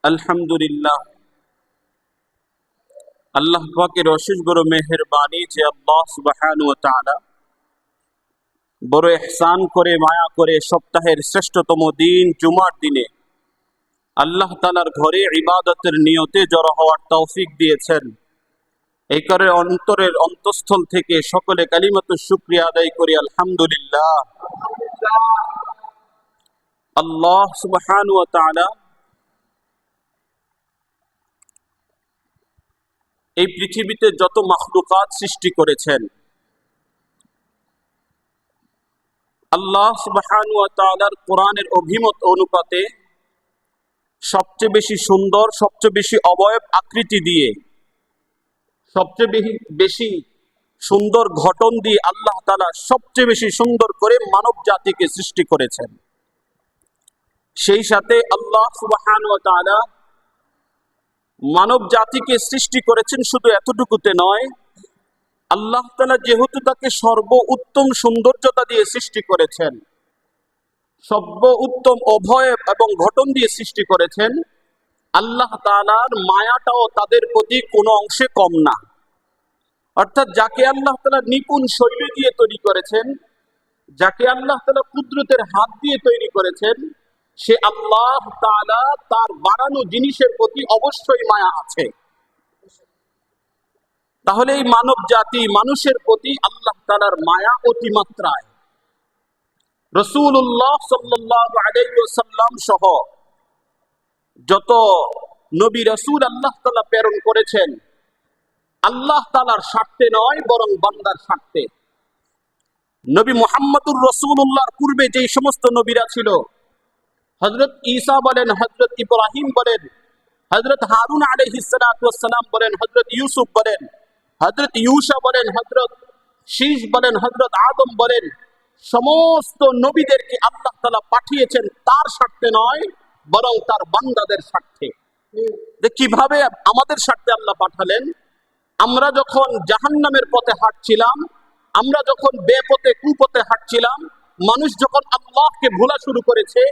আলহামদুলিল্লাহ, আল্লাহ পাকের অশেষ বড় মেহেরবানি যে আল্লাহ সুবহানাহু ওয়া তাআলা বড় ইহসান করে মায়া করে সপ্তাহের শ্রেষ্ঠতম দিন জুমার দিনে আল্লাহ তাআলার ঘরে ইবাদতের নিয়তে জড়ো হওয়ার তৌফিক দিয়েছেন। এই করে অন্তরের অন্তঃস্থল থেকে সকলে কালিমাতু শুকরিয়া আদায় করি আলহামদুলিল্লাহ। আল্লাহ সুবহানাহু ওয়া তাআলা এই পৃথিবীতে যত মাখলুকাত সৃষ্টি করেছেন, আল্লাহ সুবহানাহু ওয়া তাআলার কোরআনের অভিমত অনুপাতে সবচেয়ে বেশি সুন্দর, সবচেয়ে বেশি অবয়ব আকৃতি দিয়ে, সবচেয়ে বেশি সুন্দর গঠন দিয়ে আল্লাহ তাআলা সবচেয়ে বেশি সুন্দর করে মানব জাতিকে সৃষ্টি করেছেন। সেই সাথে আল্লাহ সুবহানাহু ওয়া তাআলা মানব জাতিকে সৃষ্টি করেছেন শুধু এতটুকুতে নয়, আল্লাহ তাআলা যেহেতু তাকে সর্ব উত্তম সৌন্দর্যতা দিয়ে সৃষ্টি করেছেন, সর্ব উত্তম অবয়ব এবং গঠন দিয়ে সৃষ্টি করেছেন, আল্লাহ তাআলার মায়াটাও তাদের প্রতি কোনো অংশে কম না। অর্থাৎ যাকে আল্লাহ তাআলা নিপুণ শৈলী দিয়ে তৈরি করেছেন, যাকে আল্লাহ তাআলা কুদরতের হাত দিয়ে তৈরি করেছেন, সে আল্লাহ তাআলা তার বানানো জিনিসের প্রতি অবশ্যই মায়া আছে। তাহলে এই মানব জাতি মানুষের প্রতি আল্লাহ তাআলার মায়া অতিমাত্রায়। রাসূলুল্লাহ সাল্লাল্লাহু আলাইহি ওয়াসাল্লাম সহ যত নবী রাসূল আল্লাহ তাআলা প্রেরণ করেছেন, আল্লাহ তাআলার স্বার্থে নয় বরং বান্দার স্বার্থে। নবী মুহাম্মদুর রাসূলুল্লাহর পূর্বে যেই সমস্ত নবীরা ছিল, হযরত ঈসা বলেন, হযরত ইব্রাহিম বলেন, হযরত হারুন আলাইহিস সালাতু ওয়াস সালাম বলেন, হযরত ইউসুফ বলেন, হযরত ইউশা বলেন, হযরত শীশ বলেন, হযরত আদম বলেন, সমস্ত নবীদেরকে আল্লাহ তাআলা পাঠিয়েছেন তার স্বার্থে নয় বরং তার বান্দাদের স্বার্থে। যে কিভাবে আমাদের স্বার্থে আল্লাহ পাঠালেন, আমরা যখন জাহান্নামের পথে হাঁটছিলাম, আমরা যখন বেপথে কুপথে হাঁটছিলাম, মানুষ যখন আল্লাহকে ভোলা শুরু করেছে,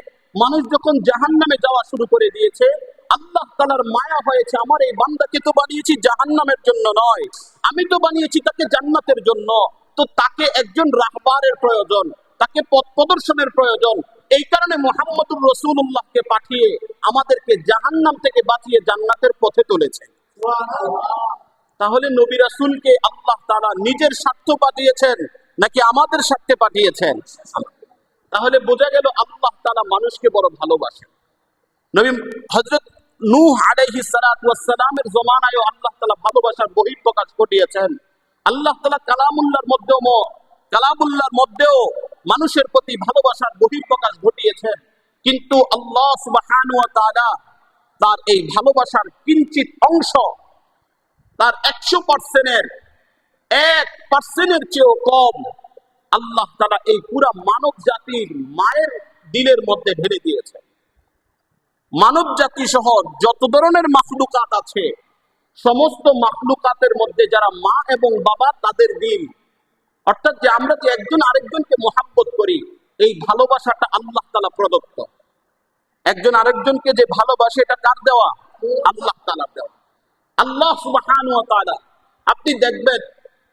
মানুষ যখন জাহান্নামে যাওয়া শুরু করে দিয়েছে, আল্লাহ তাআলার মায়া হয়েছে, আমার এই বান্দাকে তো বানিয়েছি জাহান্নামের জন্য নয়, আমি তো বানিয়েছি তাকে জান্নাতের জন্য। তো তাকে একজন রাহবারের প্রয়োজন, তাকে পথ প্রদর্শনের প্রয়োজন। এই কারণে মুহাম্মদুর রাসূলুল্লাহকে পাঠিয়ে আমাদেরকে জাহান্নাম থেকে বাঁচিয়ে জান্নাতের পথে তুলেছে। তাহলে নবী রাসূলকে আল্লাহ তাআলা নিজের স্বার্থ পাঠিয়েছেন নাকি আমাদের স্বার্থে পাঠিয়েছেন? তাহলে বোঝা গেল আল্লাহ তাআলা মানুষকে বড় ভালোবাসেন। নবী হযরত নূহ আলাইহিস সালাতু ওয়াস সালামের জমানায় আল্লাহ তাআলা ভালোবাসার বহিঃপ্রকাশ ঘটিয়েছেন। আল্লাহ তাআলা কালামুল্লাহর মধ্যেও মানুষের প্রতি ভালোবাসার বহিঃপ্রকাশ ঘটিয়েছেন। কিন্তু আল্লাহ সুবহানাহু ওয়া তাআলা তার এই ভালোবাসার কিঞ্চিত অংশ, তার 100%-এর 1% চেয়েও কম আল্লাহ তাআলা এই পুরা মানব জাতির মায়ের দিলের মধ্যে ঢেলে দিয়েছে। মানব জাতি সহ যত ধরনের মাখলুকাত আছে, সমস্ত মাখলুকাতের মধ্যে যারা মা এবং বাবা, তাদের দিল, অর্থাৎ যে আমরা যে একজন আরেকজনকে মহাব্বত করি, এই ভালোবাসাটা আল্লাহ তাআলা প্রদত্ত। একজন আরেকজনকে যে ভালোবাসে, এটা কার দেওয়া? আল্লাহ তাআলার দেওয়া। আল্লাহ সুবহানাহু ওয়া তাআলা, আপনি দেখবেন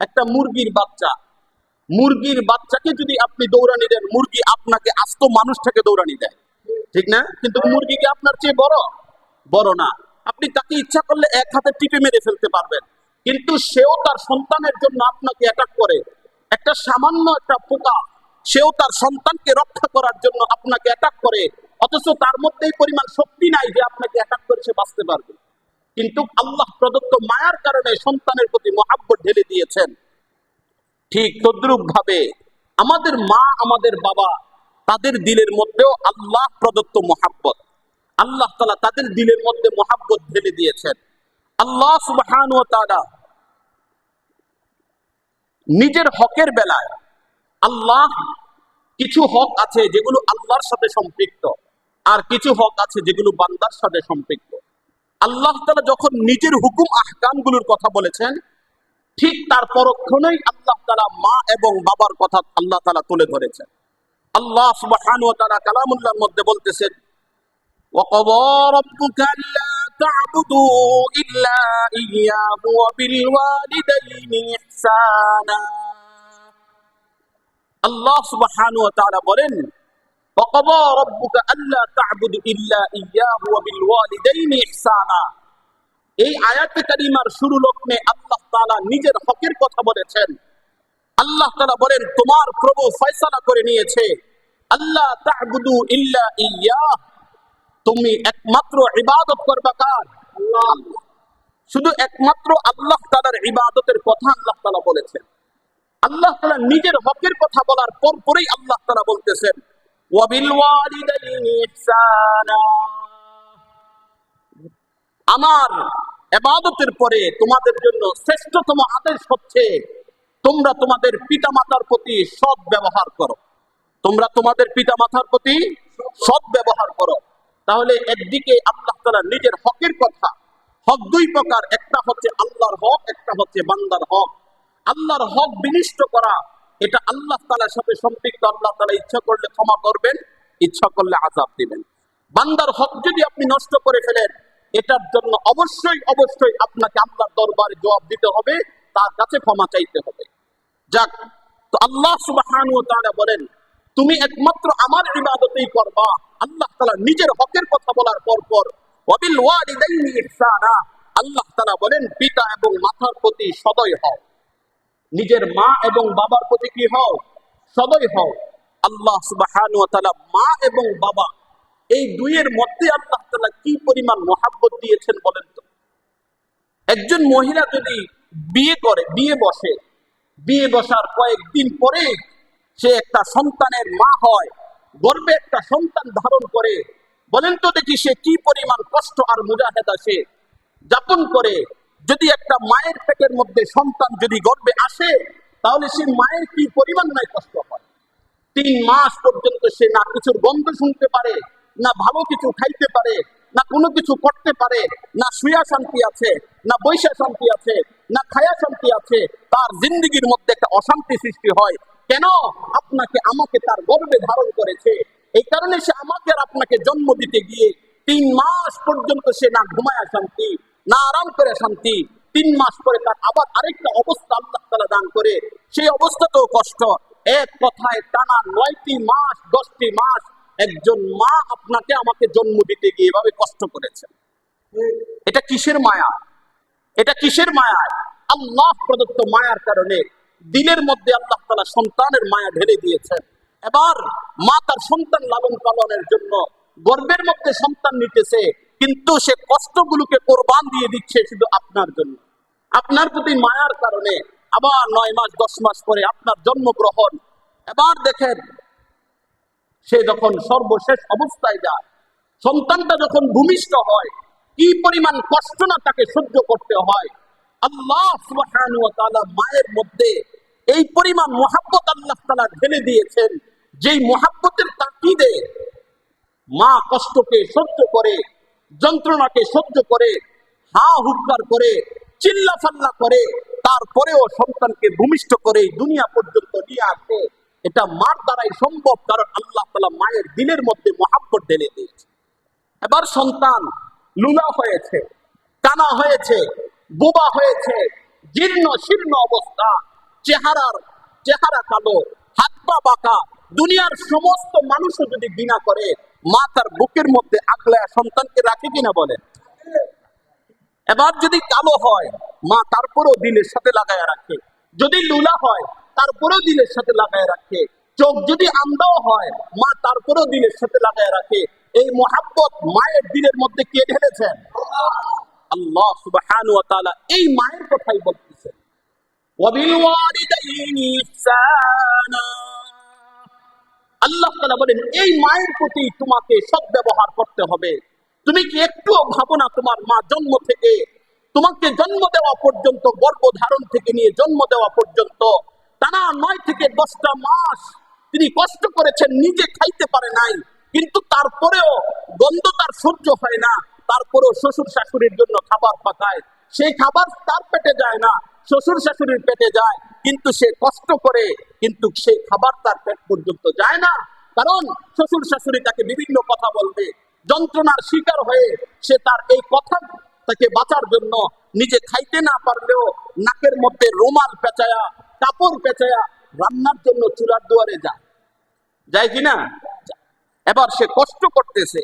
একটা মুরগির বাচ্চাকে যদি আপনি দৌড়ানি দেন, মুরগি আপনাকে আস্ত মানুষটাকে দৌড়ানি দেয়, ঠিক না? কিন্তু মুরগি কি আপনার চেয়ে বড় না। আপনি তাকে ইচ্ছা করলে এক হাতে টিপে মেরে ফেলতে পারবেন, কিন্তু সেও তার সন্তানের জন্য আপনাকে অ্যাটাক করে। একটা সামান্য একটা পোকা, সেও তার সন্তানকে রক্ষা করার জন্য আপনাকে অ্যাটাক করে, অথচ তার মধ্যে এই পরিমাণ শক্তি নাই যে আপনাকে অ্যাটাক করে সে বাঁচতে পারবে। কিন্তু আল্লাহ প্রদত্ত মায়ার কারণে সন্তানের প্রতি মহাব্বত ঢেলে দিয়েছেন। ঠিক তদ্রূপ ভাবে আমাদের মা, আমাদের বাবা, তাদের দিলের মধ্যেও আল্লাহ প্রদত্ত মহাব্বত, আল্লাহ তাআলা তাদের দিলের মধ্যে মহাব্বত ঢেলে দিয়েছেন। আল্লাহ সুবহানাহু ওয়া তাআলা নিজের হকের বেলায়, আল্লাহ কিছু হক আছে যেগুলো আল্লাহর সাথে সম্পৃক্ত, আর কিছু হক আছে যেগুলো বান্দার সাথে সম্পৃক্ত। আল্লাহ তাআলা যখন নিজের হুকুম আহকামগুলোর কথা বলেছেন, ঠিক তার পরক্ষণেই আল্লাহ তাআলা মা এবং বাবার কথা আল্লাহ তাআলা তুলে ধরেছেন। আল্লাহ সুবহানাহু ওয়া তাআলা কালামুল্লাহর মধ্যে বলতেছেন, ওয়া ক্বাদা রাব্বুকা আল্লা تعبدوا إلا إياه وبالوالدين إحسانا আল্লাহ সুবহানাহু ওয়া তাআলা বলেন وقضى ربك ألا تعبدوا إلا إياه وبالوالدين إحسانا এই আয়াতে কারিমার শুরু লগ্নে আল্লাহ তাআলা নিজের হকের কথা বলেছেন। আল্লাহ তাআলা বলেন তোমার প্রভু ফয়সালা করে নিয়েছে আল্লাহ তা'বুদু ইল্লা ইয়্যাহ, তুমি একমাত্র ইবাদত করবা কার? আল্লাহ। শুধু একমাত্র আল্লাহ তাআলার ইবাদতের কথা আল্লাহ তাআলা বলেছেন। আল্লাহ তাআলা নিজের হকের কথা বলার পরপরই আল্লাহ তাআলা বলতেছেন ওয়া বিল ওয়ালিদাইনি ইহসানা, আমার ইবাদতের পরে তোমাদের জন্য শ্রেষ্ঠতম আদেশ হচ্ছে তোমরা তোমাদের পিতামাতার প্রতি সৎ ব্যবহার করো। তোমরা তোমাদের পিতামাতার প্রতি সৎ ব্যবহার করো। তাহলে একদিকে আল্লাহ তাআলা নিজের হকের কথা, হক দুই প্রকার, একটা হচ্ছে আল্লাহর হক, একটা হচ্ছে বান্দার হক। আল্লাহর হক বিনষ্ট করা এটা আল্লাহ তাআলার সাথে সম্পৃক্ত। আল্লাহ তাআলা ইচ্ছা করলে ক্ষমা করবেন, ইচ্ছা করলে আযাব দিবেন। বান্দার হক যদি আপনি নষ্ট করে ফেলেন, এটার জন্য অবশ্যই অবশ্যই আপনাকে আল্লাহর দরবারে জবাব দিতে হবে, তার কাছে ক্ষমা চাইতে হবে। যাক, তো আল্লাহ সুবহানাহু ওয়া তাআলা বলেন তুমি একমাত্র আমার ইবাদতই করবা। আল্লাহ তাআলা নিজের হকের কথা বলার পর ওয়া বিল ওয়ালিদাইনি ইহসানা, আল্লাহ তাআলা বলেন পিতা এবং মাতার প্রতি সদয় হও। নিজের মা এবং বাবার প্রতি কি হও? সদয় হও। আল্লাহ সুবহানাহু ওয়া তাআলা মা এবং বাবা এই দুইয়ের মধ্যে আল্লাহ তাআলা কি পরিমাণ মহব্বত দিয়েছেন বলেন তো। একজন মহিলা যদি বিয়ে করে, বিয়ে বসে, বিয়ে বসার কয়েকদিন পরে সে একটা সন্তানের মা হয়, গর্ভে একটা সন্তান ধারণ করে, বলেন তো দেখি সে কি পরিমাণ কষ্ট আর মুজাহেদা সে যাপন করে। যদি একটা মায়ের পেটের মধ্যে সন্তান যদি গর্ভে আসে, তাহলে সে মায়ের কি পরিমাণ নাই কষ্ট হয়। 3 মাস পর্যন্ত সে না কিছুর গন্ধ শুনতে পারে, না ভালো কিছু খাইতে পারে, না কোনো কিছু করতে পারে, না শুয়া শান্তি আছে, না বৈশা শান্তি আছে, না খায়া শান্তি আছে। তার জিন্দেগির মধ্যে একটা অশান্তি সৃষ্টি হয়। কেন? আপনাকে আমাকে তার গর্ভে ধারণ করেছে, এই কারণে সে আমাকে আর আপনাকে জন্ম দিতে গিয়ে 3 মাস পর্যন্ত সে না ঘুমায়া শান্তি, না আরাম করে শান্তি। 3 মাস পরে তার আবার আরেকটা অবস্থা আল্লাহ তাআলা দান করে, সেই অবস্থাতেও কষ্ট। এক কথায় টানা 9টি মাস 10টি মাস একজন মা আপনাকে আমাকে জন্ম দিতে গিয়ে এভাবে কষ্ট করেছে। এটা কিসের মায়া? এটা কিসের মায়া? আল্লাহ প্রদত্ত মায়ার কারণে দিলের মধ্যে আল্লাহ তাআলা সন্তানের মায়া ঢেলে দিয়েছেন। এবার মা তার সন্তান লালন পালনের জন্য গর্ভের মধ্যে সন্তান নিতেছে, কিন্তু সে কষ্টগুলোকে কোরবান দিয়ে দিচ্ছে শুধু আপনার জন্য, আপনার প্রতি মায়ার কারণে। আবার 9 মাস 10 মাস পরে আপনার জন্মগ্রহণ। এবার দেখেন সে যখন সর্বশেষ অবস্থায় যায়, সন্তানটা যখন ভূমিষ্ঠ হয়, কি পরিমাণ কষ্ট না তাকে সহ্য করতে হয়। আল্লাহ সুবহানাহু ওয়া তাআলা মায়ের মধ্যে এই পরিমাণ মহব্বত আল্লাহ তাআলা ঢেলে দিয়েছেন, যেই মহব্বতের তাকিদে মা কষ্টকে সহ্য করে, যন্ত্রণাকে সহ্য করে, হা হুক্কার করে, চিল্লাফাল্লা করে, তারপরেও সন্তানকে ভূমিষ্ঠ করে দুনিয়া পর্যন্ত নিয়ে আসে। এটা মার দ্বারাই সম্ভব, কারণ আল্লাহ তাআলা মায়ের দিলের মধ্যে মহব্বত ঢেলে দিয়েছে। এবার সন্তান লুলা হয়েছে, কানা হয়েছে, বোবা হয়েছে, জীর্ণ শীর্ণ অবস্থা, চেহারা কালো, হাত পা বাঁকা। দুনিয়ার সমস্ত মানুষও যদি ঘৃণা করে, মা তার বুকের মধ্যে আগলায় সন্তানকে রাখে কিনা বলেন? এবার যদি কালো হয়, মা তারপরেও দিলের সাথে লাগায় রাখে। যদি লুলা হয়, তারপরেও দিলের সাথে লাগায় রাখে। চোখ যদি আন্ধাও হয়, মা তারপরেও দিলের সাথে লাগায় রাখে। এই মহব্বত মায়ের দিলের মধ্যে কে ঢেলেছেন? আল্লাহ সুবহানাহু ওয়া তাআলা এই মায়ের কথাই বলতেছেন ওয়া বিল ওয়ালিদাইনি ইহসানা। আল্লাহ তাআলা বলেন এই মায়ের প্রতি তোমাকে সদ্ব্যবহার করতে হবে। তুমি কি একটুও ভাবো না তোমার মা জন্ম থেকে তোমাকে জন্ম দেওয়া পর্যন্ত, গর্ভধারণ থেকে নিয়ে জন্ম দেওয়া পর্যন্ত টানা 9 থেকে 10টা মাস তিনি কষ্ট করেছেন, নিজে খাইতে পারে নাই, কিন্তু তারপরেও গন্ধ তার সহ্য হয় না, তারপরেও শ্বশুর শাশুড়ির জন্য খাবার পাকায়। সেই খাবার তার পেটে যায় না, শ্বশুর শাশুড়ির পেটে যায়, কিন্তু সে কষ্ট করে, কিন্তু সেই খাবার তার পেট পর্যন্ত যায় না। কারণ শ্বশুর শাশুড়ি তাকে বিভিন্ন কথা বলবে, যন্ত্রণার শিকার হয়ে সে তার এই কথা তাকে বাঁচার জন্য নিজে খাইতে না পারলেও নাকের মধ্যে রুমাল পেঁচায়া, কাপড় পেঁচায়া রান্নার জন্য চুলার দুয়ারে যায়, যায় কিনা? এবার সে কষ্ট করতেছে,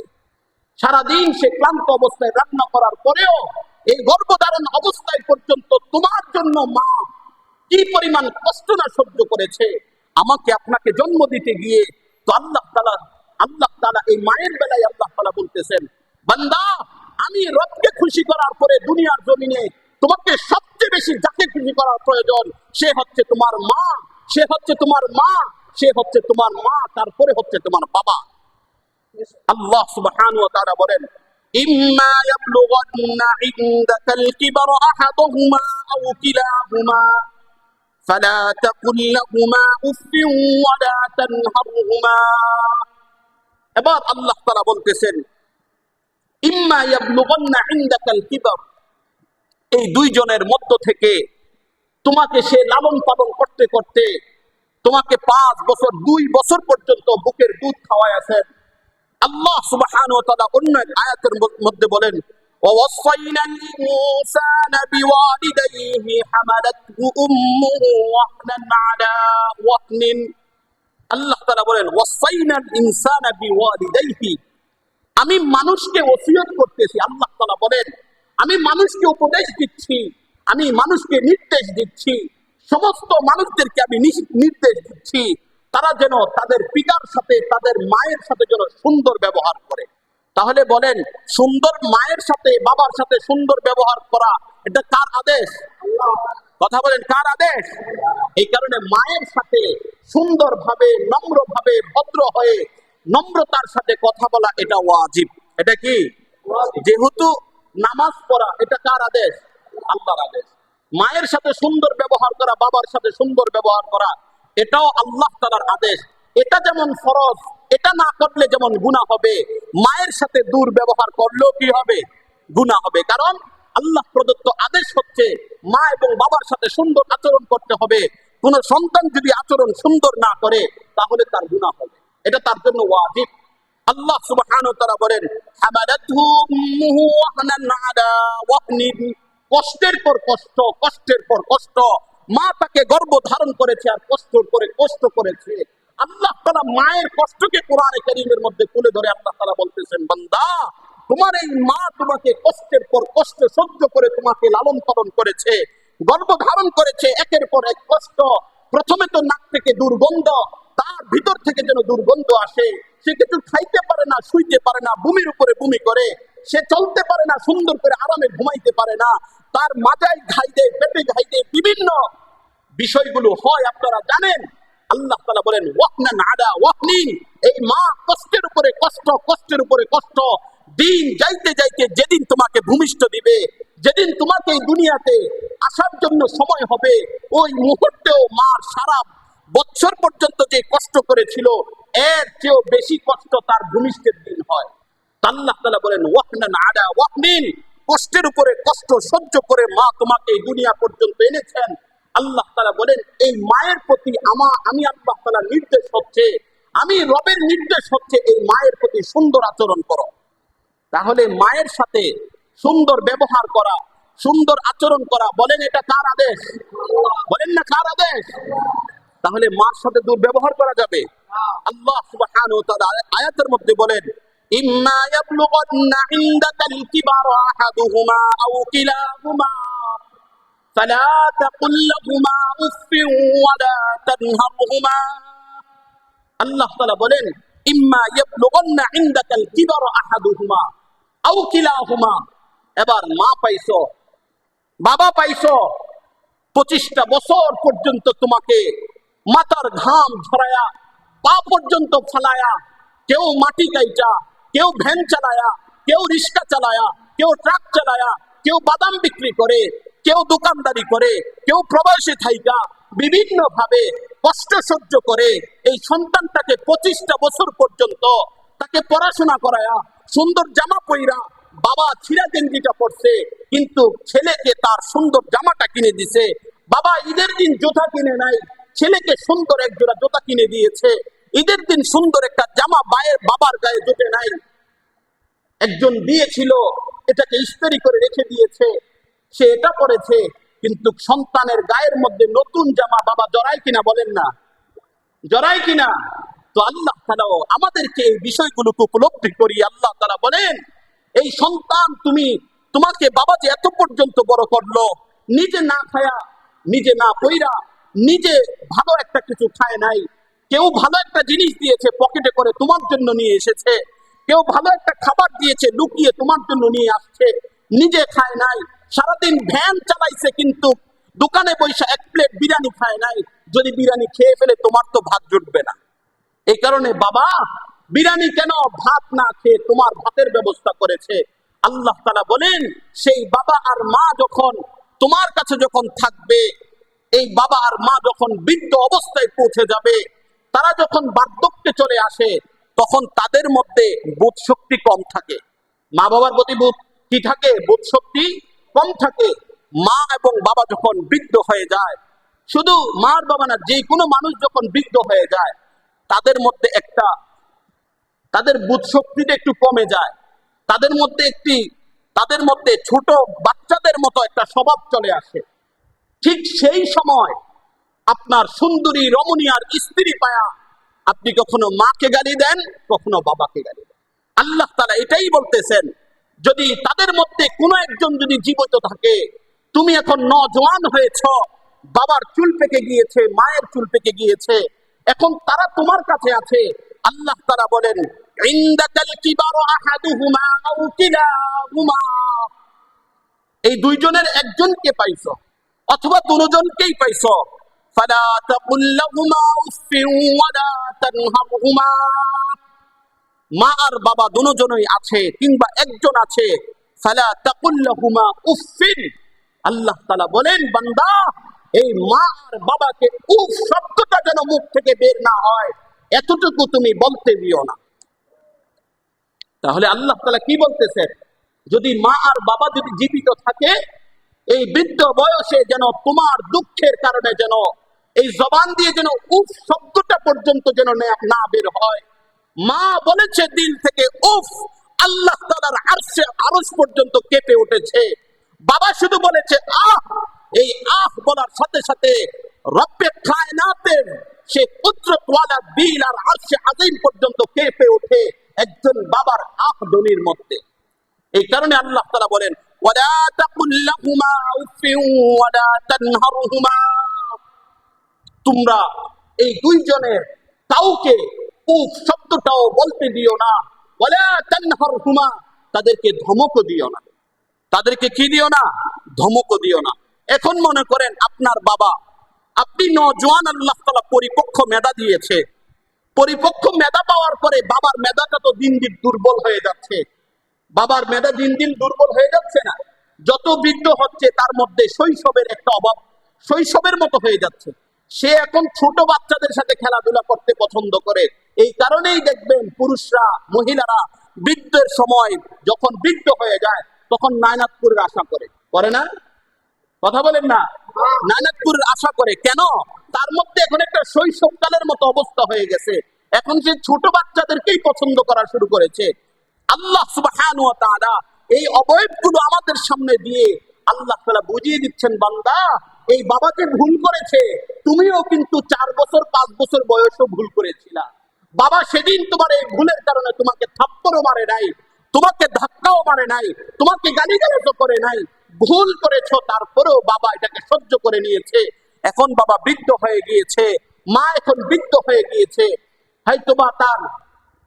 সারাদিন সে ক্লান্ত অবস্থায় রান্না করার পরেও এই গর্ভধারণ অবস্থায় পর্যন্ত তোমার জন্য মা কি পরিমাণ কষ্ট না সহ্য করেছে, আমাকে আপনাকে জন্ম দিতে গিয়ে। তো আল্লাহ তাআলা এই মায়ের বেলায় আল্লাহ তাআলা বলতেছেন, বান্দা আমি রবকে খুশি করার পরে দুনিয়ার জমিনে তোমাকে সবচেয়ে বেশি যাকে খুশি করার প্রয়োজন সে হচ্ছে তোমার মা, সে হচ্ছে তোমার মা, সে হচ্ছে তোমার মা, তারপরে হচ্ছে তোমার বাবা। আল্লাহ সুবহানাহু ওয়া তাআলা বলেন, ইম্মা ইয়াবলুগান্না ইনদাকাল কিবারা আহাদুহুমা আও কিলাহুমা ফালা তাকুল লাহুমা উফফিন ওয়া লা তানহারহুমা। এবার আল্লাহ তাআলা বলতেছেন, ইম্মা ইয়াবলুগান্না ইনদাকাল কিবার, এই দুইজনের মধ্য থেকে তোমাকে সে লালন পালন করতে করতে তোমাকে 5 বছর 2 বছর পর্যন্ত বুকের দুধ খাওয়াইছেন। আল্লাহ সুবহানাহু ওয়া তাআলা অন্য এক আয়াতের মধ্যে বলেন, ওয়াসাইনাল ইনসানা বিওয়ালিদাইহি হামালাতহু উম্মুহু ওয়াহনান আলা ওয়াহনিন। আল্লাহ তাআলা বলেন, ওয়াসাইনাল ইনসানা বিওয়ালিদাইহি, আমি মানুষকে ওসিয়ত করতেছি। আল্লাহ তাআলা বলেন, আমি মানুষকে উপদেশ দিচ্ছি, আমি মানুষকে নির্দেশ দিচ্ছি, সমস্ত মানুষদেরকে আমি নির্দেশ দিচ্ছি তারা যেন তাদের পিতার সাথে, তাদের মায়ের সাথে যেন সুন্দর ব্যবহার করে। তাহলে বলেন, সুন্দর মায়ের সাথে বাবার সাথে সুন্দর ব্যবহার করা এটা কার আদেশ? কথা বলেন, কার আদেশ? এই কারণে মায়ের সাথে সুন্দরভাবে, নম্রভাবে, ভদ্র হয়ে নম্রতার সাথে কথা বলা এটা ওয়াজিব। এটা কি? যেহেতু নামাজ পড়া এটা কার আদেশ? আল্লাহর আদেশ। মায়ের সাথে সুন্দর ব্যবহার করা, বাবার সাথে সুন্দর ব্যবহার করা এটাও আল্লাহ তাআলার আদেশ। এটা যেমন ফরজ, এটা না করলে যেমন গুনাহ হবে, মায়ের সাথে দুর্ব্যবহার করলেও কি হবে? গুনাহ হবে। কারণ আল্লাহ প্রদত্ত আদেশ হচ্ছে মা এবং বাবার সাথে সুন্দর আচরণ করতে হবে। কোন সন্তান যদি আচরণ সুন্দর না করে তাহলে তার গুনাহ হবে, এটা তার জন্য ওয়াজিব। আল্লাহ সুবহানাহু ওয়া তাআলা বলেন, হামালাতহু উম্মুহু ওয়াহনান আলা ওয়াহনিন, কষ্টের পর কষ্ট, কষ্টের পর কষ্ট মা তাকে গর্ভ ধারণ করেছে আর কষ্ট করে কষ্ট করেছে। আল্লাহ তাআলা মায়ের কষ্টকে কোরআনে কারীমের মধ্যে তুলে ধরে আল্লাহ তাআলা বলতেছেন, বান্দা তোমার এই মা তোমাকে কষ্টের পর কষ্ট সহ্য করে তোমাকে লালন পালন করেছে, গর্ভ ধারণ করেছে, একের পর এক কষ্ট। প্রথমে তো নাক থেকে দুর্গন্ধ, তার ভিতর থেকে যেন দুর্গন্ধ আসে, সে কিছু খাইতে পারে না, শুইতে পারে না, ভূমির উপরে ভূমি করে, সে চলতে পারে না, সুন্দর করে আরামে ঘুমাইতে পারে না, তার মাজায় ঘাই দেয়, পেটে ঘাই দেয়, বিভিন্ন বিষয়গুলো হয় আপনারা জানেন। আল্লাহ তাআলা বলেন, ওয়াহনান আলা ওয়াহনিন, এই মা কষ্টের উপরে কষ্ট, কষ্টের উপরে কষ্ট, দিন যাইতে যাইতে যেদিন তোমাকে ভূমিষ্ঠ দিবে, যেদিন তোমাকে এই দুনিয়াতে আসার জন্য সময় হবে, ওই মুহূর্তেও মার সারা বছর পর্যন্ত যে কষ্ট করেছিল এর চেয়েও বেশি কষ্ট তার ভূমিষ্ঠের দিন হয়। আল্লাহ তাআলা বলেন, ওয়াহনান আলা ওয়াহনিন, কষ্টের উপরে কষ্ট সহ্য করে মা তোমাকে এই দুনিয়া পর্যন্ত এনেছেন। আল্লাহ তাআলা বলেন, এই মায়ের প্রতি আমি আল্লাহ তাআলার নির্দেশ হচ্ছে, আমি রবের নির্দেশ হচ্ছে এই মায়ের প্রতি সুন্দর আচরণ করো। তাহলে মায়ের সাথে সুন্দর ব্যবহার করা, সুন্দর আচরণ করা, বলেন এটা কার আদেশ? বলেন না কার আদেশ? তাহলে মার সাথে দুর্ব্যবহার করা যাবে? আল্লাহ সুবহানাহু ওয়া তাআলা আয়াতের মধ্যে বলেন, ইম্মা ইয়াবলুগান্না ইনদাকাল কিবারা আহাদুহুমা আও কিলাহুমা ফালা তাকুল লাহুমা উফফিন ওয়া লা তানহারহুমা। আল্লাহ তাআলা বলেন, ইম্মা ইয়াবলুগান্না ইনদাকাল কিবারা আহাদুহুমা আও কিলাহুমা। এবার মা পাইছো, বাবা পাইছো, 25টা বছর পর্যন্ত তোমাকে মাথার ঘাম ঝরায়া, পা পর্যন্ত ফেলায়া, কেউ মাটি কাইটা, কেউ ভ্যান চালায়া, কেউ রিক্সা চালায়া, কেউ ট্রাক চালায়া, কেউ বাদাম বিক্রি করে, কেউ দোকানদারি করে, কেউ প্রবাসী থাইকা বিভিন্ন ভাবে কষ্ট সহ্য করে এই সন্তানটাকে 25টা বছর পর্যন্ত তাকে পড়াশোনা করায়া, সুন্দর জামা পইরা, বাবা ছিঁড়া গেঞ্জিটা পড়ছে কিন্তু ছেলেকে তার সুন্দর জামাটা কিনে দিছে, বাবা ঈদের দিন জুতা কিনে নাই, ছেলেকে সুন্দর এক জোড়া জুতা কিনে দিয়েছে, ঈদের দিন সুন্দর একটা জামা বাবার গায়ে জুটে নাই। একজন দিয়েছিল, এটাকে ইস্ত্রি করে রেখে দিয়েছে, সে এটা পড়েছে, কিন্তু সন্তানের গায়ের মধ্যে নতুন জামা বাবা জড়ায় কিনা বলেন না, জড়ায় কিনা? তো আল্লাহ তাআলাও আমাদেরকে এই বিষয়গুলোকে উপলব্ধি করি। আল্লাহ তাআলা বলেন, এই সন্তান তোমাকে বাবা যে এত পর্যন্ত বড় করলো, নিজে না খায়া, নিজে না পইরা, নিজে ভালো একটা কিছু খায় নাই, কেউ ভালো একটা জিনিস দিয়েছে পকেটে করে তোমার জন্য নিয়ে এসেছে, কেউ ভালো একটা খাবার দিয়েছে লুকিয়ে তোমার জন্য নিয়ে আসছে, নিজে খায় নাই, সারাদিন ভ্যান চালাইছে কিন্তু দোকানে বসে এক প্লেট বিরিয়ানি খায় নাই। যদি বিরিয়ানি খেয়ে ফেলে তোমার তো ভাত জুটবে না। এই কারণে বাবা বিরিয়ানি কেন, ভাত না খেয়ে তোমার ভাতের ব্যবস্থা করেছে। আল্লাহ তাআলা বলেন, সেই বাবা আর মা যখন তোমার কাছে যখন থাকবে, এই বাবা আর মা যখন বৃদ্ধ অবস্থায় পৌঁছে যাবে, তারা যখন বার্ধক্যে চলে আসে, তখন তাদের মধ্যে বোধ শক্তি কম থাকে। মা বাবার প্রতি বোধ কি থাকে? বোধ শক্তি কম থাকে। মা এবং বাবা যখন বৃদ্ধ হয়ে যায়, শুধু মার বাবা না, যে কোনো মানুষ যখন বৃদ্ধ হয়ে যায়, তাদের মধ্যে তাদের বোধ শক্তিটা একটু কমে যায়, তাদের মধ্যে ছোট বাচ্চাদের মতো একটা স্বভাব চলে আসে। ঠিক সেই সময় আপনার সুন্দরী রমণীয়ার স্ত্রী পায়া আপনি কখনো মাকে গালি দেন, কখনো বাবাকে গালি দেন। আল্লাহ তাআলা এটাই বলতেছেন, যদি তাদের মধ্যে কোনো একজন যদি জীবিত থাকে, তুমি এখন নজওয়ান হয়েছ, বাবার চুল পেকে গিয়েছে, মায়ের চুল পেকে গিয়েছে, এখন তারা তোমার কাছে আছে। আল্লাহ তাআলা বলেন, ইনদাকাল কিবারু আহাদুহুমা আও কিলাহুমা, এই দুইজনের একজনকে পাইছো অথবা দুজনকেই পাইছো, ফালা তাকুল লাহুমা উফফিন ওয়ালা তানহারহুমা, মা আর বাবা দুজনই আছে কিংবা একজন আছে, ফালা তাকুল লাহুমা উফফিন, আল্লাহ তাআলা বলেন, বান্দা এই মা আর বাবাকে উফ শব্দটা যেন মুখ থেকে বের না হয়, এতটুকু তুমি বলতে দিও না। তাহলে আল্লাহ তাআলা কি বলতেছেন, যদি মা আর বাবা যদি জীবিত থাকে, এই বৃদ্ধ বয়সে যেন তোমার দুঃখের কারণে যেন এই জবান দিয়ে যেন উফ শব্দটা পর্যন্ত যেন না বের হয়। মা বলেছে দিল থেকে উফ, আল্লাহ তাআলার আরশ পর্যন্ত কেঁপে উঠেছে। বাবা শুধু বলেছে আহ, এই আহ বলার সাথে সাথে রব্বে কায়নাতের সে কুদরতওয়ালা দিল আর আরশে আযীম পর্যন্ত কেঁপে ওঠে একজন বাবার আহ ধ্বনির মধ্যে। এই কারণে আল্লাহ তাআলা বলেন, ওয়ালা তাকুল লাহুমা উফফিন ওয়ালা তানহারহুমা, তোমরা এই দুইজনের কাউকে উফ শব্দটাও বলতে দিও না, ওয়ালা তানহারহুমা, তাদেরকে ধমকও দিও না। তাদেরকে কি দিও না? ধমকও দিও না। এখন মনে করেন আপনার বাবা, আপনি নওজোয়ান, আল্লাহ তাআলা পরিপক্ক মেধা দিয়েছে, পরিপক্ক মেধা পাওয়ার পরে বাবার মেধাটা তো দিন দিন দুর্বল হয়ে যাচ্ছে। বাবার মেধা দিন দিন দুর্বল হয়ে যাচ্ছে না? যত বৃদ্ধ হচ্ছে তার মধ্যে শৈশবের একটা অভাব, শৈশবের মতো হয়ে যাচ্ছে। সে এখন ছোট বাচ্চাদের সাথে খেলাধুলা করতে পছন্দ করে। এই কারণেই দেখবেন পুরুষরা, মহিলারা বৃদ্ধের সময় যখন বৃদ্ধ হয়ে যায়, তখন নায়নাতপুরের আশা করে না? কথা বলেন না? নায়নাতপুরের আশা করে কেন? তার মধ্যে এখন একটা শৈশবকালের মতো অবস্থা হয়ে গেছে। এখন সে ছোট বাচ্চাদেরকেই পছন্দ করা শুরু করেছে। আল্লাহ সুবহানাহু ওয়া তাআলা এই অবয়বগুলো আমাদের সামনে দিয়ে আল্লাহ তাআলা বুঝিয়ে দিচ্ছেন, বান্দা এই বাবা যে ভুল করেছে, তুমিও কিন্তু 4 বছর 5 বছর বয়সেও ভুল করেছিলা। বাবা সেদিন তোমার এই ভুলের কারণে তোমাকে থাপ্পড়ও মারে নাই, তোমাকে ধাক্কাও মারে নাই, তোমাকে গালিগালাজও করে নাই, ভুল করেছো, তারপরেও বাবা এটাকে সহ্য করে নিয়েছে। এখন বাবা বৃদ্ধ হয়ে গিয়েছে, মা এখন বৃদ্ধ হয়ে গিয়েছে, হয়তোবা তার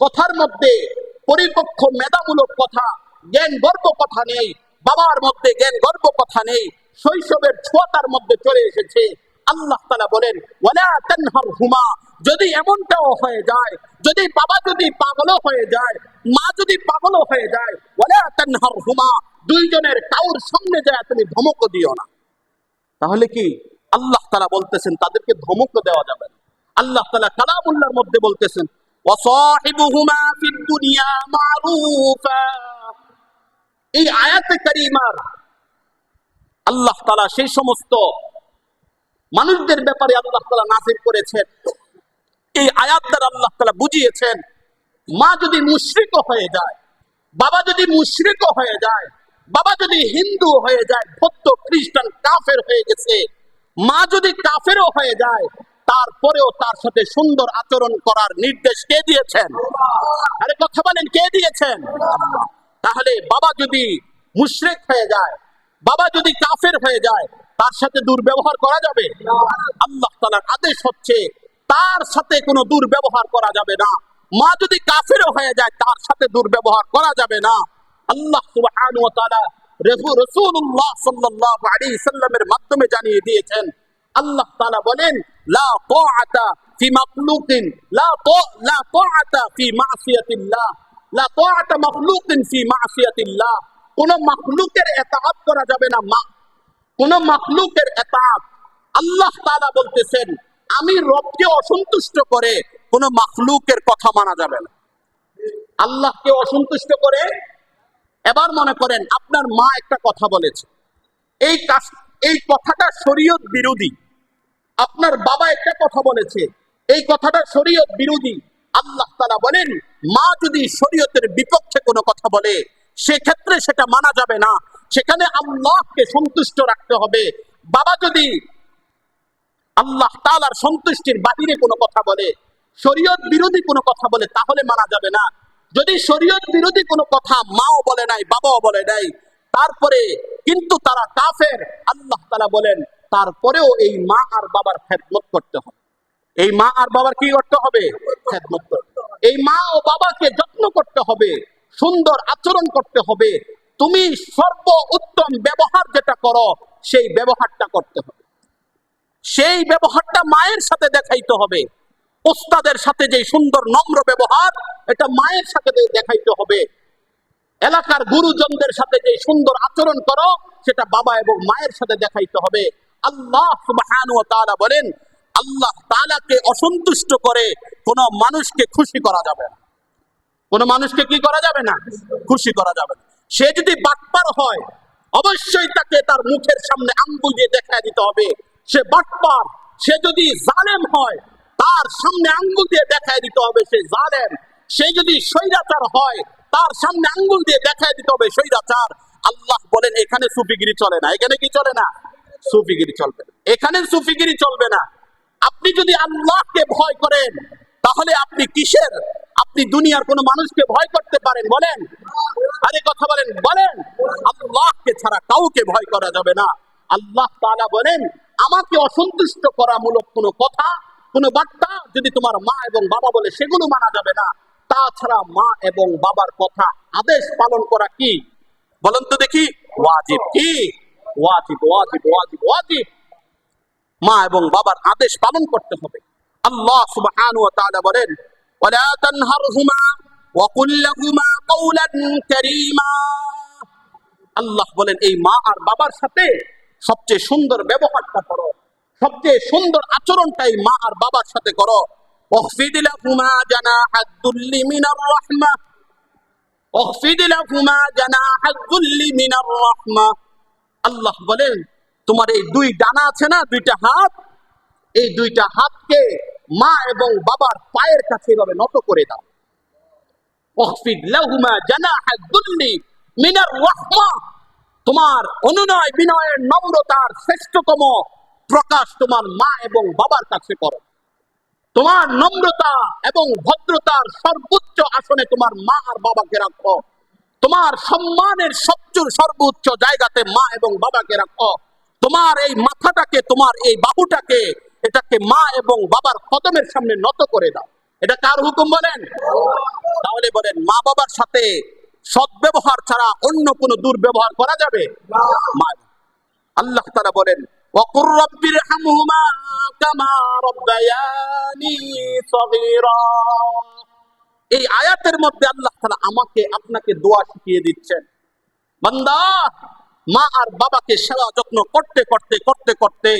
কথার মধ্যে পরিপক্ক মেধামূলক কথা, জ্ঞান গর্ব কথা নেই, বাবার মধ্যে জ্ঞান গর্ব কথা নেই, শৈশবের ছোঁয়া তার মধ্যে চলে এসেছে। আল্লাহ তাআলা বলেন, ওয়ালা তানহারহুমা, যদি এমনটাও হয়ে যায়, যদি বাবা যদি পাগলও হয়ে যায়, মা যদি পাগলও হয়ে যায়, ওয়ালা তানহারহুমা, দুইজনের কাউর সামনে যায় তুমি ধমক দিও না। তাহলে কি আল্লাহ তাআলা বলতেছেন তাদেরকে ধমক দেওয়া যাবে না। আল্লাহ তাআলা কালামুল্লাহর মধ্যে বলতেছেন, ওয়াসাহিবুহুমা ফিদ দুনিয়া মারুফা, এই আয়াতে কারিমার আল্লাহ তাআলা সেই সমস্ত মানুষদের ব্যাপারে আল্লাহ তাআলা নাযিল করেছেন। এই আয়াত দ্বারা আল্লাহ তাআলা বুঝিয়েছেন, মা যদি মুশরিক হয়ে যায়, বাবা যদি মুশরিক হয়ে যায়, বাবা যদি হিন্দু হয়ে যায়, বৌদ্ধ খ্রিস্টান কাফের হয়ে গেছে, মা যদি কাফেরও হয়ে যায়, তারপরেও তার সাথে সুন্দর আচরণ করার নির্দেশ কে দিয়েছেন? আরে কথা বলেন, কে দিয়েছেন? তাহলে বাবা যদি মুশরিক হয়ে যায়, বাবা যদি কাফের হয়ে যায়, তার সাথে দুর্ব্যবহার করা যাবে? আল্লাহ তাআলার আদেশ হচ্ছে তার সাথে কোনো দুর্ব্যবহার করা যাবে না। মা যদি কাফেরও হয়ে যায়, তার সাথে দুর্ব্যবহার করা যাবে না। আল্লাহ সুবহানাহু ওয়া তাআলা রাসূলুল্লাহ সাল্লাল্লাহু আলাইহি সাল্লামের মাধ্যমে জানিয়ে দিয়েছেন। আল্লাহ তাআলা বলেন, লা তাআতা ফি মাখলুকিন লা তাআতা ফি মাসিয়াতিল্লাহ, লা তাআতা মাখলুকিন ফি মাসিয়াতিল্লাহ। কোন মাখলুকের ইতাআত করা যাবে না। কোন মাখলুকের ইতাআত, আল্লাহ তাআলা বলতেছেন আমি রবকে অসন্তুষ্ট করে কোন মাখলুকের কথা মানা যাবে না। আল্লাহকে অসন্তুষ্ট করে, এবার মনে করেন আপনার মা একটা কথা বলেছে, এই কথাটা শরীয়ত বিরোধী। আপনার বাবা একটা কথা বলেছে, এই কথাটা শরীয়ত বিরোধী। আল্লাহ তাআলা বলেন মা যদি শরীয়তের বিপক্ষে কোনো কথা বলে, সেক্ষেত্রে সেটা মানা যাবে না, সেখানে আল্লাহকে সন্তুষ্ট রাখতে হবে। বাবা যদি আল্লাহ তাআলার সন্তুষ্টির বাহিরে কোনো কথা বলে, শরীয়ত বিরোধী কোনো কথা বলে, তাহলে মানা যাবে না। যদি শরীয়ত বিরোধী কোনো কথা মাও বলে নাই, বাবাও বলে নাই, তারপরে কিন্তু তারা কাফের, আল্লাহ তাআলা বলেন তারপরেও এই মা আর বাবার খেদমত করতে হবে। এই মা আর বাবার কি করতে হবে? খেদমত করতে হবে। এই মা ও বাবাকে যত্ন করতে হবে, সুন্দর আচরণ করতে হবে। তুমি সর্ব উত্তম ব্যবহার যেটা করো, সেই ব্যবহারটা করতে হবে। সেই ব্যবহারটা মায়ের সাথে দেখাইতে হবে। ওস্তাদের সাথে যে সুন্দর নম্র ব্যবহার, এটা মায়ের সাথে দেখাইতে হবে। এলাকার গুরুজনদের সাথে যে সুন্দর আচরণ করো, সেটা বাবা এবং মায়ের সাথে দেখাইতে হবে। আল্লাহ সুবহানাহু ওয়া তাআলা বলেন আল্লাহ তাআলাকে অসন্তুষ্ট করে কোন মানুষকে খুশি করা যাবে না। কোন মানুষকে কি করা যাবে না? খুশি করা যাবে না। সে যদি বাটপার হয়, অবশ্যই তাকে তার মুখের সামনে আঙ্গুল দিয়ে দেখায় দিতে হবে সে বাটপার। সে যদি জালেম হয়, তার সামনে আঙ্গুল দিয়ে দেখায় দিতে হবে সে জালেম। সে যদি স্বৈরাচার হয়, তার সামনে আঙ্গুল দিয়ে দেখায় দিতে হবে স্বৈরাচার। আল্লাহ বলেন এখানে সুফিগিরি চলে না। এখানে কি চলে না? সুফিগিরি চলবে না। এখানে সুফিগিরি চলবে না। আপনি যদি আল্লাহকে ভয় করেন, তাহলে আপনি কিসের, আপনি দুনিয়ার কোন মানুষকে ভয় করতে পারেন? বলেন, আরে কথা বলেন, বলেন। আল্লাহকে ছাড়া কাউকে ভয় করা যাবে না। আল্লাহ তাআলা বলেন আমাকে অসন্তুষ্ট করা মূলক কোনো কথা, কোনো বার্তা যদি তোমার মা এবং বাবা বলে, সেগুলো মানা যাবে না। তাছাড়া মা এবং বাবার কথা আদেশ পালন করা কি বলেন তো দেখি? ওয়াজিব। কি ওয়াজিব? ওয়াজিব, ওয়াজিব, ওয়াজিব। মা এবং বাবার আদেশ পালন করতে হবে। আল্লাহ সুবহানাহু ওয়া তাআলা বলেন ওয়ালা তানহারহুমা ওয়া কুল লাহুমা কাওলান কারীমা। আল্লাহ বলেন এই মা আর বাবার সাথে সবচেয়ে সুন্দর ব্যবহারটা করো, সবচেয়ে সুন্দর আচরণটাই মা আর বাবার সাথে করো। ওয়াখফিদ লাহুমা জানাহাদ দুল্লি মিনার রাহমাহ, ওয়াখফিদ লাহুমা জানাহাদ দুল্লি মিনার রাহমাহ। আল্লাহ বলেন তোমার এই দুই ডানা আছে না, দুইটা হাত, এই দুইটা হাতকে মা এবং বাবার পায়ের কাছে এভাবে নত করে দাও। ওয়াখফিদ লাহুমা জানাহাদ দুল্লি মিনার রাহমাহ। তোমার অনুনয় বিনয়ের নম্রতার শ্রেষ্ঠতম প্রকাশ তোমার মা এবং বাবার কাছে করো। তোমার নম্রতা এবং ভদ্রতার সর্বোচ্চ আসনে তোমার মা আর বাবাকে রাখো। তোমার সম্মানের সর্বোচ্চ জায়গাতে মা এবং বাবাকে রাখো। তোমার এই মাথাটাকে, তোমার এই বাহুটাকে, এটাকে মা এবং বাবার কদমের সামনে নত করে দাও। এটা কার হুকুম বলেন? তাহলে বলেন মা বাবার সাথে সদ্ব্যবহার ছাড়া অন্য কোন দুর্ব্যবহার করা যাবে না। আল্লাহ তাআলা বলেন ওয়াকুর রাব্বিরহামহুমা কামা রাব্বায়ানি সগীরা। এই আয়াতের মধ্যে আল্লাহ তাআলা আমাকে আপনাকে দোয়া শিখিয়ে দিচ্ছেন, বান্দা মা আর বাবাকে সেবা যত্ন করতে করতে করতে করতে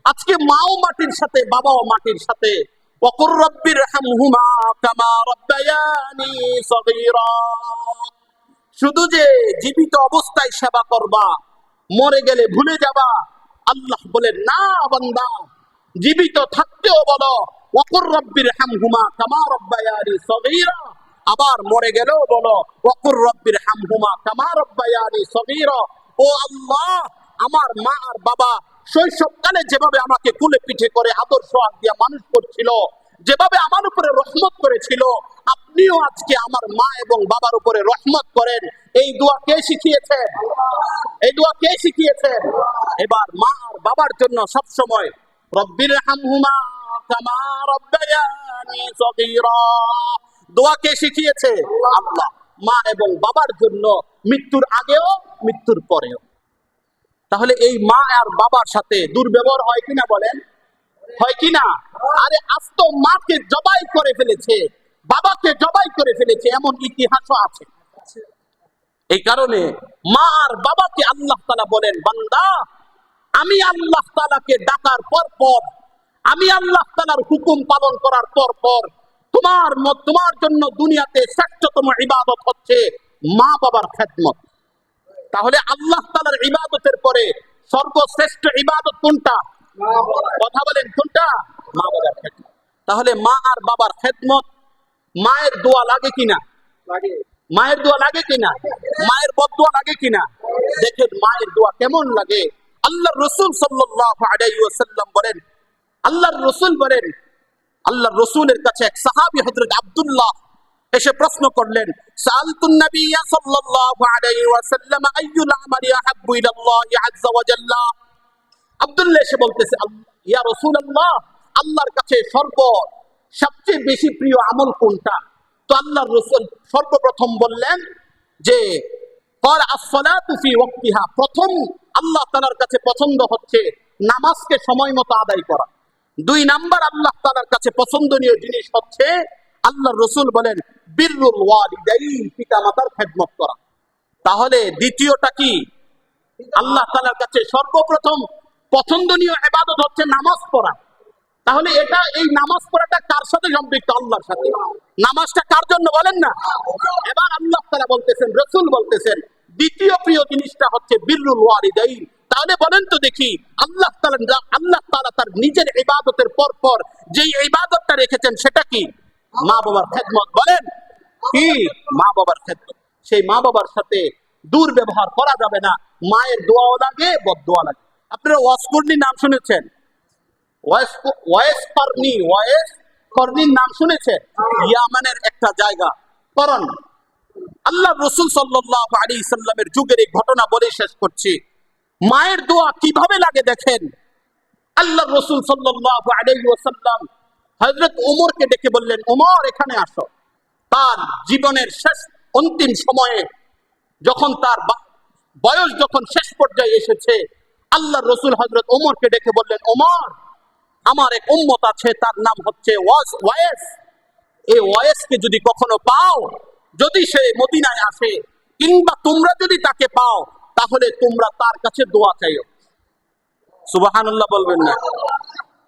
আজকে মাও মাটির সাথে, বাবাও মাটির সাথে। ওয়াকুর রাব্বিরহামহুমা কামা রাব্বায়ানি সগীরা। শুধু যে জীবিত অবস্থায় সেবা করবা, মরে গেলে ভুলে যাবা, আল্লাহ বলেন না বান্দা, জীবিত থাকতেও বলো ওয়াকুর রাব্বিরহামহুমা কামা রাব্বায়ানি সগীরা। আবার মরে গেলেও বলো ওয়াকুর রব্বির হামহুমা কামা রাব্বায়ানি সগীরা। ও আল্লাহ, আমার মা আর বাবা শৈশবকালে যেভাবে আমাকে কুলে পিঠে করে আদর সোহাগ দিয়ে মানুষ করছিল, যেভাবে আমার উপরে রহমত করেছিল, আপনিও আজকে আমার মা এবং বাবার উপরে রহমত করেন। এই দোয়া কে শিখিয়েছেন? এই দোয়া কে শিখিয়েছেন? এবার মা আর বাবার জন্য সব সময় রব্বির হামহুমা কামা রাব্বায়ানি সগীরা দোয়া কে শিখিয়েছে? আল্লাহ। মা এবং বাবার জন্য মৃত্যুর আগেও মৃত্যুর পরেও। তাহলে এই মা আর বাবার সাথে দুর্ব্যবহার হয় কিনা বলেন? হয় কিনা? আরে আজ তো মাকে জবাই করে ফেলেছে, বাবাকে জবাই করে ফেলেছে, এমন ইতিহাসও আছে। এই কারণে মা আর বাবাকে আল্লাহ তাআলা বলেন, বান্দা আমি আল্লাহ তাআলাকে ডাকার পর আমি আল্লাহ তাআলার হুকুম পালন করার পর তোমার জন্য দুনিয়াতে শ্রেষ্ঠতম ইবাদত হচ্ছে মা বাবার খেদমত। তাহলে আল্লাহ তাআলার ইবাদতের পরে সর্বশ্রেষ্ঠ ইবাদত কোনটা? কথা বলেন কোনটা? মা বাবার খেদমত। তাহলে মা আর বাবার খেদমত। মায়ের দোয়া লাগে কিনা? মায়ের দোয়া লাগে কিনা? মায়ের বদদোয়া লাগে কিনা? দেখেন মায়ের দোয়া কেমন লাগে। আল্লাহর রাসূল সাল্লাল্লাহু আলাইহি ওয়াসাল্লাম বলেন, আল্লাহর রাসূলের কাছে এক সাহাবী হযরত আব্দুল্লাহ এসে প্রশ্ন করলেন, সাআলতুন নবিয়্য সাল্লাল্লাহু আলাইহি ওয়াসাল্লাম আইয়ুল আমালি আহাব্বু ইলাল্লাহি আযজা ওয়া জাল্লা। আব্দুল্লাহ এসে বলতেছে, ইয়া রাসূলুল্লাহ, আল্লাহর কাছে সবচেয়ে বেশি প্রিয় আমল কোনটা? তো আল্লাহর রাসূল সর্বপ্রথম বললেন যে as-salatu fi waqtiha, প্রথম আল্লাহ তাআলার কাছে পছন্দ হচ্ছে নামাজকে সময় মতো আদায় করা। 2 নাম্বার আল্লাহ তাআলার কাছে পছন্দনীয় জিনিস হচ্ছে, আল্লাহর রাসূল বলেন, বিররুল ওয়ালিদাইন, পিতামাতার খেদমত করা। তাহলে দ্বিতীয়টা কি? আল্লাহ তাআলার কাছে সর্বপ্রথম পছন্দনীয় ইবাদত হচ্ছে নামাজ পড়া। তাহলে এই নামাজ পড়াটা কার সাথে সম্পৃক্ত? আল্লাহর সাথে। নামাজটা কার জন্য বলেন না? এবার আল্লাহ তাআলা বলতেছেন, রাসূল বলতেছেন, দ্বিতীয় প্রিয় জিনিসটা হচ্ছে বিররুল ওয়ালিদাইন। তাহলে বলেন তো দেখি, আল্লাহ তাআলা তার নিজের ইবাদতের পর যেই ইবাদতটা রেখেছেন সেটা কি? মা বাবার খেদমত। বলেন কি? মা বাবার খেদমত। সেই মা বাবার সাথে দুর্ব্যবহার করা যাবে না। মায়ের দোয়াও লাগে, বদদোয়া লাগে। আপনারা ওয়াসকর্ণীর নাম শুনেছেন? ওয়াইস কর্ণীর নাম শুনেছেন? ইয়ামানের একটা জায়গা করণ। আল্লাহ রাসূল সাল্লাল্লাহু আলাইহি সাল্লামের যুগের এই ঘটনা বলে শেষ করছি। মায়ের দোয়া কিভাবে লাগে দেখেন। আল্লাহ রাসূল সাল্লাল্লাহু আলাইহি ওয়াসাল্লাম হযরত ওমরকে ডেকে বললেন, ওমর এখানে আসো। তার জীবনের অন্তিম সময়ে যখন তার বয়স শেষ পর্যায়ে এসেছে, আল্লাহ রাসূল হযরত ওমরকে ডেকে বললেন, ওমর, আমার এক উম্মত আছে, তার নাম হচ্ছে ওয়াইস। এই ওয়াইসকে যদি কখনো পাও, যদি সে মদিনায় আসে, কিংবা তোমরা যদি তাকে পাও, তাহলে তোমরা তার কাছে দোয়া চাইও। সুবহানাল্লাহ বলবেন না?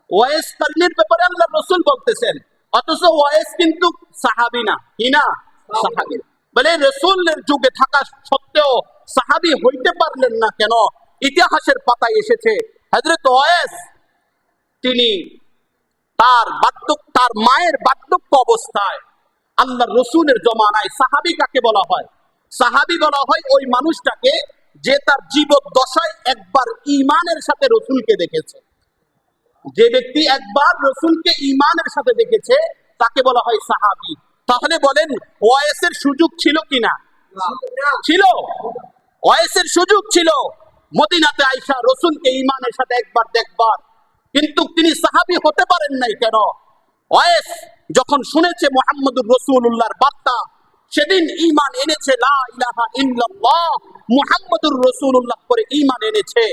ওয়াইস কর্ণীর ব্যাপারে আল্লাহ রাসূল বলতেছেন, অথচ ওয়াইস কিন্তু সাহাবী না। কি না? সাহাবী। বলে রাসূলের যুগে থাকা সত্ত্বেও সাহাবী হইতে পারলেন না কেন? ইতিহাসের পাতায় এসেছে, হযরত ওয়াইস তিনি তার মায়ের বার্ধক্য অবস্থায় আল্লাহর রাসূলের জমানায় সাহাবী কাকে বলা হয়? সাহাবী বলা হয় ওই মানুষটাকে যে তার জীবদ্দশায় একবার ঈমানের সাথে রাসূলকে দেখেছে। যে ব্যক্তি একবার রাসূলকে ঈমানের সাথে দেখেছে তাকে বলা হয় সাহাবী। তাহলে বলেন ওয়াইসের সুযোগ ছিল কিনা? ছিল। ওয়াইসের সুযোগ ছিল মদিনাতে আইসা রাসূলকে ঈমানের সাথে একবার দেখবার, কিন্তু তিনি সাহাবী হতে পারেন নাই কেন? ওয়াইস যখন শুনেছে মুহাম্মদুর রাসূলুল্লাহর বার্তা, সেদিন ঈমান এনেছে, লা ইলাহা ইল্লাল্লাহ মুহাম্মদুর রাসূলুল্লাহ করে ঈমান এনেছে,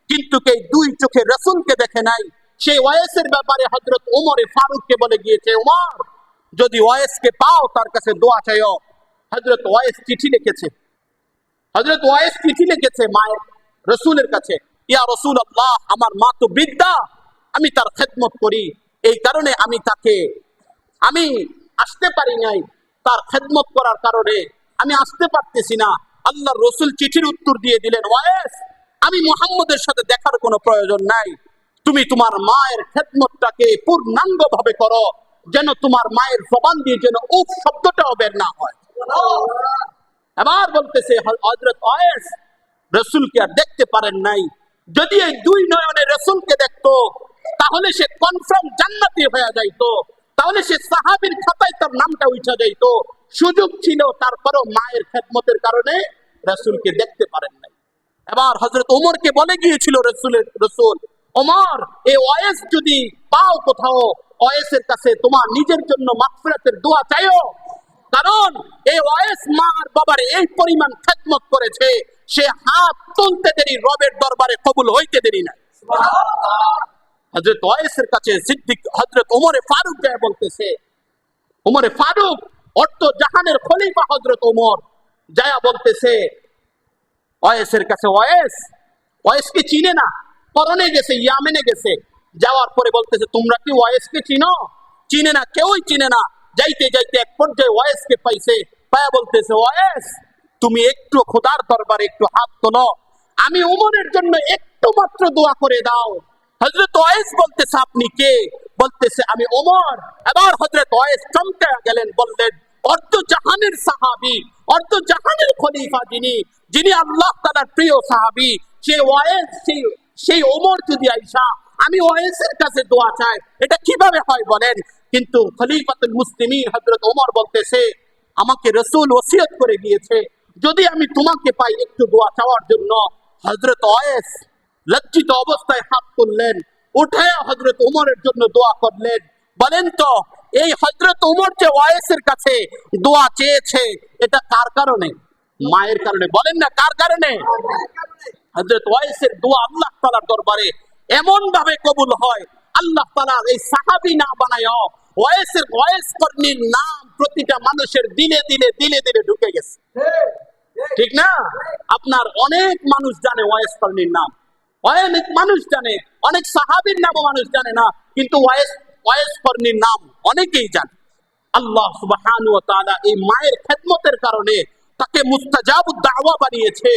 কিন্তু এই 2 চোখে রাসূলকে দেখে নাই। সেই ওয়াইসের ব্যাপারে হযরত ওমরে ফারুককে বলে গিয়েছে, ওমর, যদি ওয়াইসকে পাও তার কাছে দোয়া চাইও। হযরত ওয়াইস চিঠি লিখেছে মায়ের রাসূলের কাছে, ইয়া রাসূলুল্লাহ, আমার মা তো বৃদ্ধা, আমি তার খেদমত করি, এই কারণে আমি আসতে পারি নাই, তার খেদমত করার কারণে আমি আসতে পারতেছি না। আল্লাহর রাসূল চিঠির উত্তর দিয়ে দিলেন, ওয়াইস, আমি মুহাম্মদের সাথে দেখার কোনো প্রয়োজন নাই, তুমি তোমার মায়ের খেদমতটাকে পূর্ণাঙ্গভাবে করো, যেন তোমার মায়ের জবান দিয়ে যেন উফ শব্দটাও বের না হয়। এবার বলতেছে হযরত ওয়াইস রাসূলকে আর দেখতে পারেন নাই, যদি এই দুই নয়নে রাসূলকে দেখতো তাহলে সে কনফার্ম জান্নাতি হয়ে যাইতো, তাহলে সে সাহাবীর খাতায় তার নামটা উঠে যাইতো। সুযোগ ছিল, তারপরেও মায়ের খেদমতের কারণে রাসূলকে দেখতে পারেন নাই। এবার হযরত ওমরকে বলে গিয়েছিল রাসূল, ওমর এই ওয়াইস যদি পাও কোথাও, ওয়াইসের কাছে তোমার নিজের জন্য মাগফিরাতের দোয়া চাইও, কারণ এই ওয়াইস মা আর বাবার এই পরিমাণ খেদমত করেছে, সে হাত তুলতে দেরি রবের দরবারে কবুল হইতে দেরি না। হযরত ওয়াইসের কাছে সিদ্দিক হযরত ওমরে ফারুক যায় বলতেছে, ওমরে ফারুক অর্থ জাহানের খলিফা হযরত ওমর যায় বলতেছে ওয়াইসের কাছে, ওয়াইসকে চিনে না, করণে গেছে, ইয়ামেনে গেছে, যাওয়ার পরে বলতেছে তোমরা কি ওয়াইসকে চিনো? চিনে না, কেউই চিনে না। যাইতে যাইতে এক পর্যায়ে ওয়াইসকে পাইছে, পায়া বলতেছে ওয়াইস তুমি একটু খোদার দরবারে একটু হাত তোলো, আমি ওমরের জন্য একটু মাত্র দোয়া করে দাও। হযরত ওয়াইস বলতেছে আপনি কে? বলতেছে আমি ওমর। এবার হযরত ওয়াইস চমকে গেলেন, বললেন অর্ধ জাহানের সাহাবী, অর্ধ জাহানের খলিফা যিনি, যিনি আল্লাহ তাআলার প্রিয় সাহাবী, সেই ওয়াইস, সেই ওমর যদি আইসা আমি ওয়াইসের কাছে দোয়া চাই, এটা কিভাবে হয় বলেন? কিন্তু খলিফাতুল মুসলিমিন হযরত ওমর বলতেছে আমাকে রাসূল ওসিয়ত করে গিয়েছে যদি আমি তোমাকে পাই একটু দোয়া চাওয়ার জন্য। হযরত ওয়াইস লজ্জিত অবস্থায় হাত তুললেন, উঠে হযরত ওমরের জন্য দোয়া করলেন। বলেন তো এই হযরত ওমর যে ওয়াইসের কাছে দোয়া চেয়েছে এটা কার কারণে? মায়ের কারণে। বলেন না কার কারণে? হযরত ওয়াইসের দোয়া আল্লাহ তাআলার দরবারে এমন ভাবে কবুল হয়, আল্লাহ তাআলা এই সাহাবী না বানায় ওয়াইস কর্ণীর নাম প্রতিটা মানুষের দিলে দিলে দিলে দিলে ঢুকে গেছে। ঠিক না? আপনার অনেক মানুষ জানে ওয়াইস কর্ণীর নাম, অনেক মানুষ জানে, অনেক সাহাবীর নামও মানুষ জানে না, কিন্তু ওয়াইস কর্ণীর নাম অনেকেই জানে। আল্লাহ সুবহানাহু ওয়া তাআলা এই মায়ের খেদমতের কারণে তাকে মুস্তাজাবুদ দাওয়া বানিয়েছে।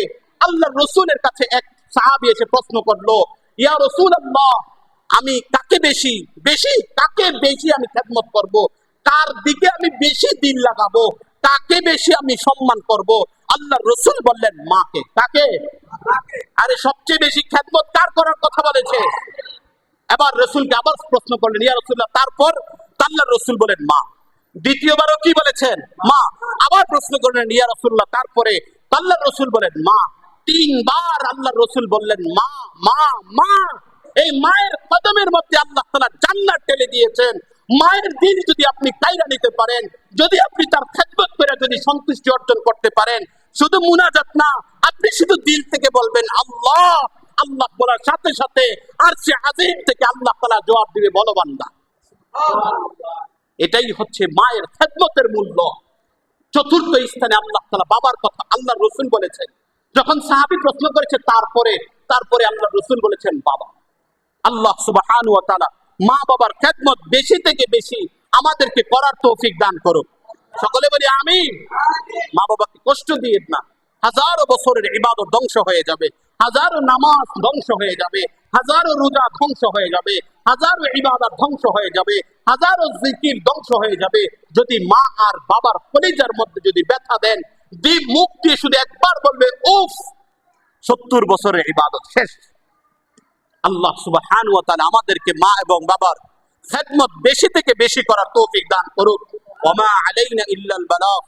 আল্লাহর রাসূলের কাছে এক সাহাবী এসে প্রশ্ন করলো, ইয়া রাসূলুল্লাহ আমি কাকে বেশি আমি খেদমত করব, কার দিকে আমি বেশি দিল লাগাবো, কাকে বেশি আমি সম্মান করব? আল্লাহর রাসূল বললেন মাকে। কাকে? আরে সবচেয়ে বেশি খেদমত কার করার কথা বলেছে? এবার রাসূলকে আবার প্রশ্ন করলেন, ইয়া রাসূলুল্লাহ তারপর? আল্লাহর রাসূল বলেন মা। দ্বিতীয়বারও কি বলেছেন? মা। আবার প্রশ্ন করলেন, ইয়া রাসূলুল্লাহ তারপরে? আল্লাহর রাসূল বলেন মা। তিনবার আল্লাহর রাসূল বললেন মা মা মা। এই মায়ের কদমের মধ্যে আল্লাহ তাআলা জান্নাত ঢেলে দিয়েছেন। মায়ের দিল যদি আপনি কায়রা নিতে পারেন, যদি আপনি তার খেদমত করে যদি সন্তুষ্টি অর্জন করতে পারেন, শুধু মুনাজাত না, আপনি শুধু দিল থেকে বলবেন আল্লাহ, আল্লাহ বলার সাথে সাথে আরশে আজিম থেকে আল্লাহ তাআলা জবাব দিবে, বলো বান্দা। এটাই হচ্ছে মায়ের খেদমতের মূল্য। চতুর্থ স্থানে আল্লাহ তাআলা বাবার কথা আল্লাহর রাসূল বলেছেন। যখন সাহাবী প্রশ্ন করেছে তারপরে আল্লাহর রাসূল বলেছেন বাবা। আল্লাহ সুবহানাহু ওয়া তাআলা মা বাবার খেদমত বেশি থেকে বেশি আমাদেরকে করার তৌফিক দান করুক। সকলে বলি আমিন। মা বাবাকে কষ্ট দিয়েন না, হাজারো বছরের ইবাদত ধ্বংস হয়ে যাবে, হাজারো নামাজ ধ্বংস হয়ে যাবে, হাজারো রোজা ধ্বংস হয়ে যাবে, হাজারো ইবাদত ধ্বংস হয়ে যাবে, হাজারো জিকির ধ্বংস হয়ে যাবে যদি মা আর বাবার কলিজার মধ্যে যদি ব্যথা দেন, মুখ দিয়ে শুধু একবার বলবে উফ, 70 বছরের ইবাদত শেষ। আল্লাহ সুবহানাহু ওয়া তাআলা আমাদেরকে মা এবং বাবার খেদমত বেশি থেকে বেশি করার তৌফিক দান করুক। ওয়া মা আলাইনা ইল্লাল বালাগ।